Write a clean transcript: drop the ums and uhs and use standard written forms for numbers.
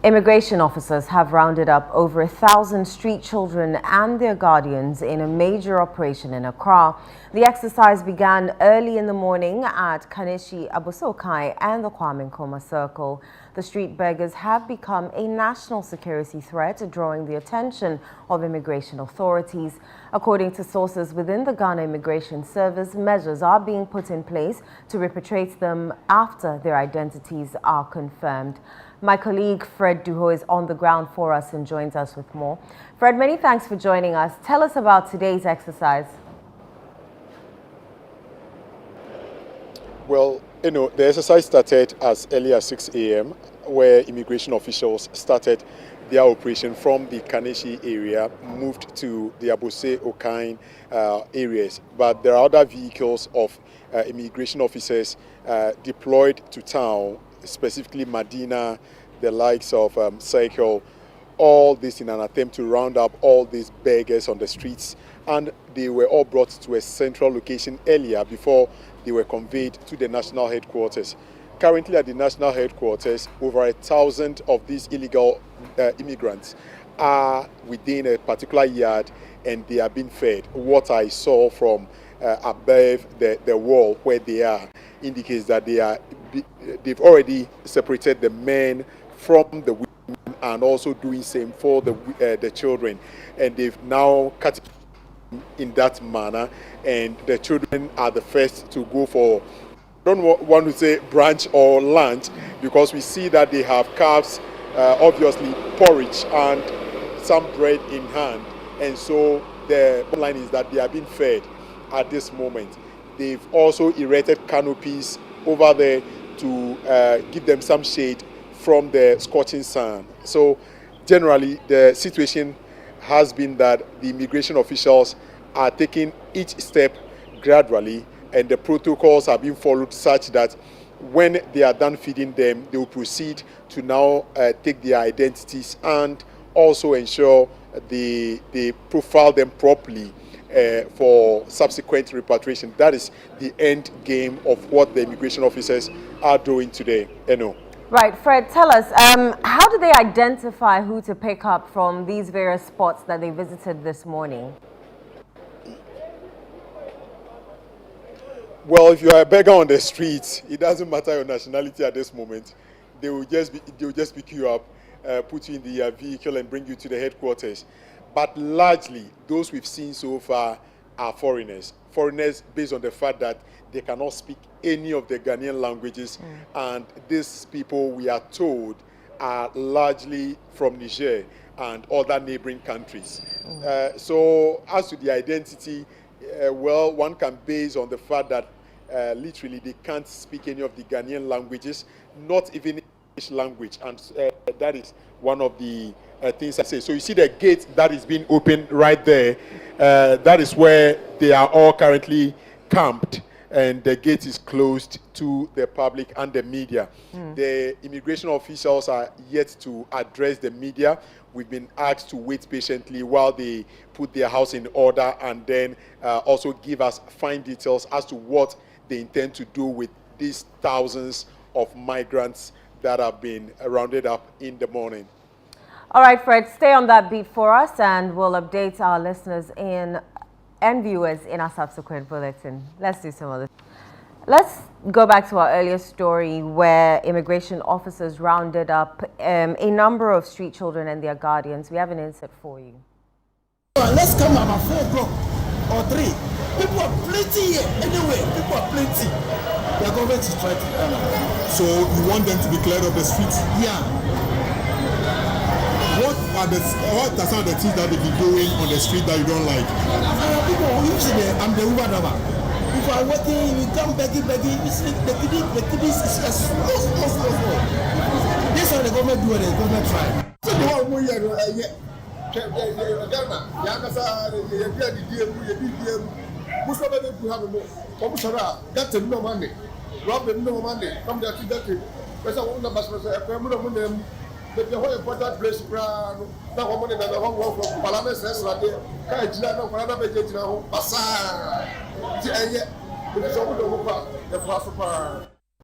Immigration officers have rounded up over 1,000 street children and their guardians in a major operation in Accra. The exercise began early in the morning at Kaneshi Abosokai and the Kwame Nkrumah Circle. The street beggars have become a national security threat, drawing the attention of immigration authorities. According to sources within the Ghana Immigration Service, measures are being put in place to repatriate them after their identities are confirmed. My colleague Fred Duho is on the ground for us and joins us with more. Fred, many thanks for joining us. Tell us about today's exercise. Well, the exercise started as early as 6 a.m. where immigration officials started their operation from the Kaneshi area, moved to the Abose Okain areas. But there are other vehicles of immigration officers deployed to town, specifically Medina, the likes of Cycle, all this in an attempt to round up all these beggars on the streets. And they were all brought to a central location earlier before they were conveyed to the national headquarters. Currently at the national headquarters, over 1,000 of these illegal immigrants are within a particular yard and they are being fed. What I saw from above the wall where they are indicates that they've already separated the men from the women and also doing same for the children, and they've now cut it in that manner, and the children are the first to go for, don't want to say brunch or lunch, because we see that they have calves, obviously porridge and some bread in hand, and so the bottom line is that they are being fed at this moment. They've also erected canopies over there to give them some shade from the scorching sun. So generally the situation has been that the immigration officials are taking each step gradually, and the protocols are being followed such that when they are done feeding them, they will proceed to now take their identities and also ensure they profile them properly for subsequent repatriation. That is the end game of what the immigration officers are doing today. Right, Fred, tell us, how do they identify who to pick up from these various spots that they visited this morning? Well, if you are a beggar on the streets, it doesn't matter your nationality at this moment. They will just pick you up, put you in the vehicle and bring you to the headquarters. But largely, those we've seen so far are foreigners. Foreigners based on the fact that they cannot speak any of the Ghanaian languages. And these people, we are told, are largely from Niger and other neighboring countries. So as to the identity, well, one can base on the fact that literally they can't speak any of the Ghanaian languages, not even English language. And that is one of the things I say. So you see the gate that is being opened right there. That is where they are all currently camped, and the gate is closed to the public and the media. The immigration officials are yet to address the media. We've been asked to wait patiently while they put their house in order and then also give us fine details as to what they intend to do with these thousands of migrants that have been rounded up in the morning. All right, Fred, stay on that beat for us and we'll update our listeners and viewers in our subsequent bulletin. Let's do some of this. Let's go back to our earlier story where immigration officers rounded up a number of street children and their guardians. We have an insert for you. Let's come about 4 o'clock or 3. People are plenty here. Anyway, people are plenty. The government is trying to So you want them to be cleared of the streets? Yeah. What are some of the things that they've been doing on the street that you don't like? People usually, I'm the Uber driver. If I'm working, you come begging, you see the kiddies is small. This is how the government do it, the government try. So the one who you Ghana, Yakasa, the most of them have a more. That's no money. Rob them no money. Come there to that. There's a woman of the whole important place now woman in the home from Parliament says like Kajina, another vegetable, Bassa, the